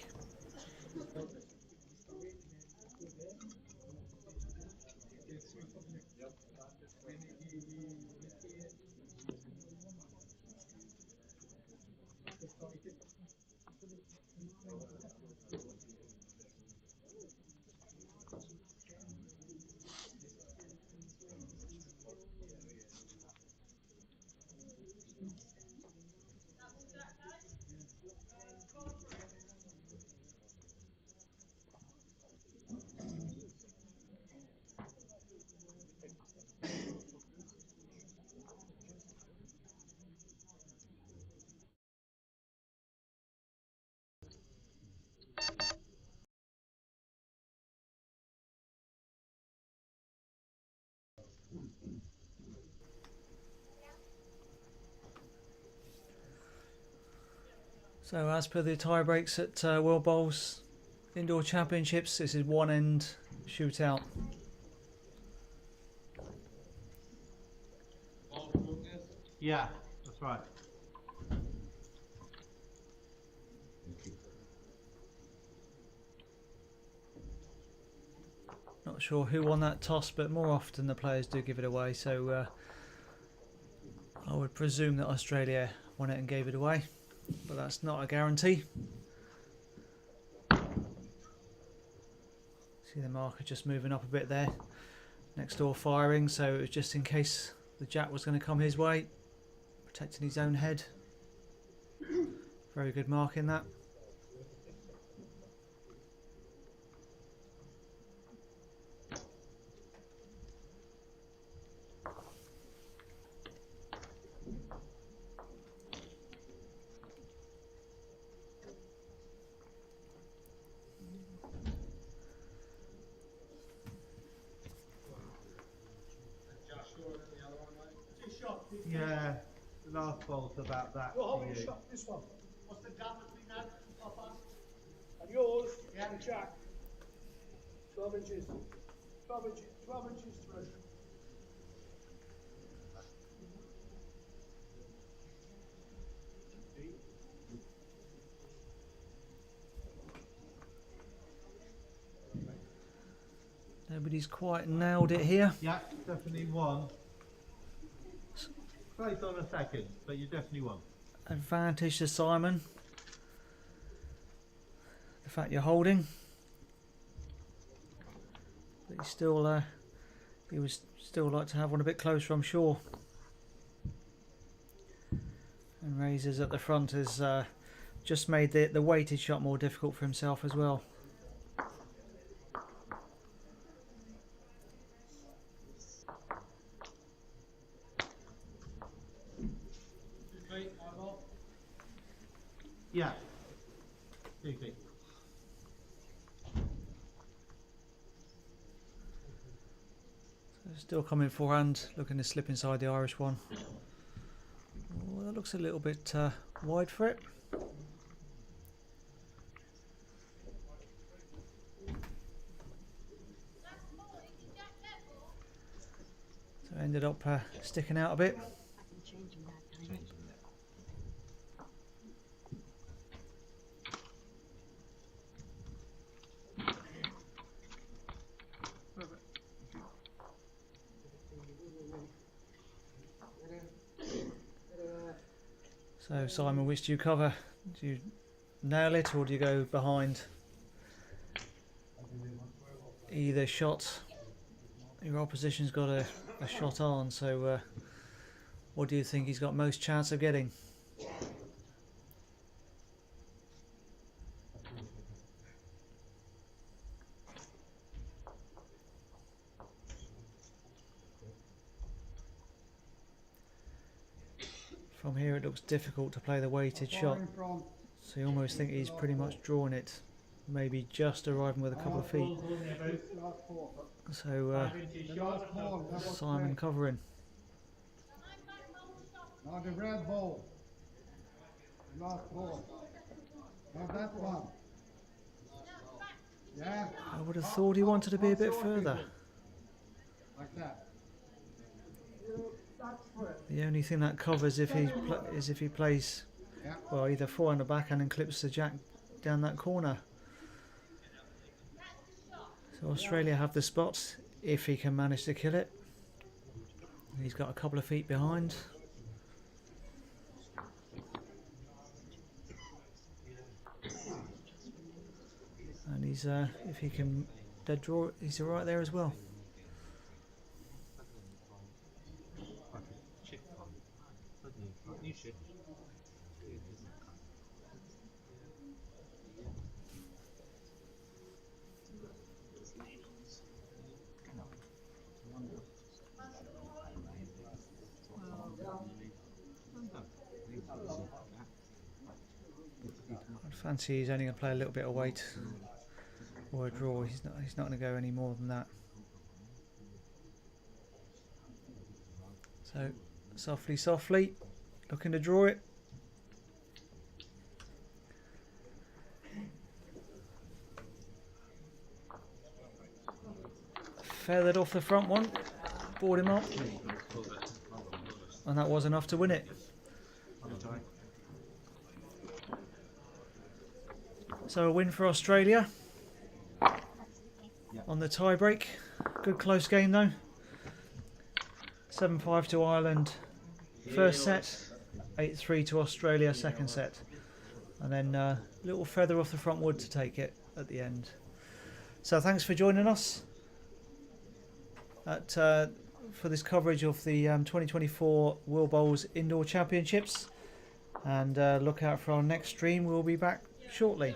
So as per the tie breaks at World Bowls Indoor Championships, this is one end shootout. Yeah, that's right. Not sure who won that toss, but more often the players do give it away, so I would presume that Australia won it and gave it away, but that's not a guarantee. See the marker just moving up a bit there. Next door firing, so it was just in case the jack was going to come his way, protecting his own head. Very good mark in that. Yeah, the last ball's about that. You're holding to a you. shot, this one. What's the gap between that, Papa? And yours, yeah, the jack. 12 inches. 12 inches, 12 inches through. Nobody's quite nailed it here. Yeah, definitely won. Close on a second, but you definitely won. Advantage to Simon. The fact you're holding. But he's still, he would still like to have one a bit closer, I'm sure. And Razors at the front has just made the weighted shot more difficult for himself as well. Yeah. 2 feet. Still coming forehand, looking to slip inside the Irish one. Oh, that looks a little bit wide for it. So ended up sticking out a bit. So Simon, which do you cover? Do you nail it or do you go behind? Either shot. Your opposition's got a shot on, so what do you think he's got most chance of getting? From here it looks difficult to play the weighted shot, so you almost think he's pretty much drawn it, maybe just arriving with a couple of feet. So Simon covering. Now the red ball. The last ball. Now that one. Yeah, I would have thought he wanted to be a bit further. like that. The only thing that covers is if he plays, Yeah. well, either forehand or backhand and clips the jack down that corner. So Australia have the spot if he can manage to kill it. He's got a couple of feet behind. And he's if he can dead draw, he's right there as well. I'd fancy he's only going to play a little bit of weight or a draw. He's not going to go any more than that. So softly, looking to draw it. feathered off the front one, board him up, and that was enough to win it. So a win for Australia on the tie break. Good close game though. 7-5 to Ireland first set, 8-3 to Australia second set, and then a little feather off the front wood to take it at the end. So thanks for joining us for this coverage of the 2024 World Bowls Indoor Championships, and look out for our next stream. We'll be back shortly.